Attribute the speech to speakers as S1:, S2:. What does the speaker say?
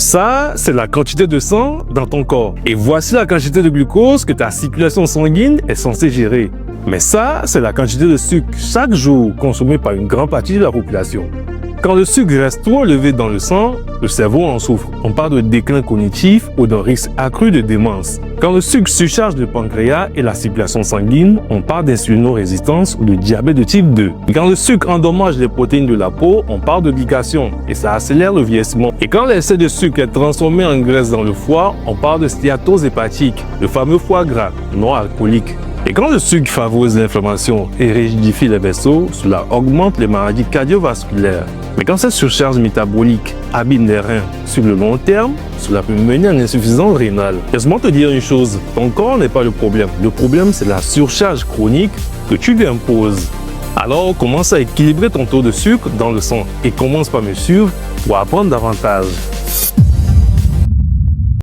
S1: Ça, c'est la quantité de sang dans ton corps. Et voici la quantité de glucose que ta circulation sanguine est censée gérer. Mais ça, c'est la quantité de sucre chaque jour consommée par une grande partie de la population. Quand le sucre reste trop élevé dans le sang, le cerveau en souffre. On parle de déclin cognitif ou d'un risque accru de démence. Quand le sucre surcharge le pancréas et la circulation sanguine, on parle d'insulinorésistance ou de diabète de type 2. Quand le sucre endommage les protéines de la peau, on parle de glycation et ça accélère le vieillissement. Et quand l'excès de sucre est transformé en graisse dans le foie, on parle de stéatose hépatique, le fameux foie gras non alcoolique. Et quand le sucre favorise l'inflammation et rigidifie les vaisseaux, cela augmente les maladies cardiovasculaires. Mais quand cette surcharge métabolique abîme les reins sur le long terme, cela peut mener à une insuffisance rénale. Laisse-moi te dire une chose, ton corps n'est pas le problème. Le problème, c'est la surcharge chronique que tu lui imposes. Alors, commence à équilibrer ton taux de sucre dans le sang et commence par me suivre pour apprendre davantage.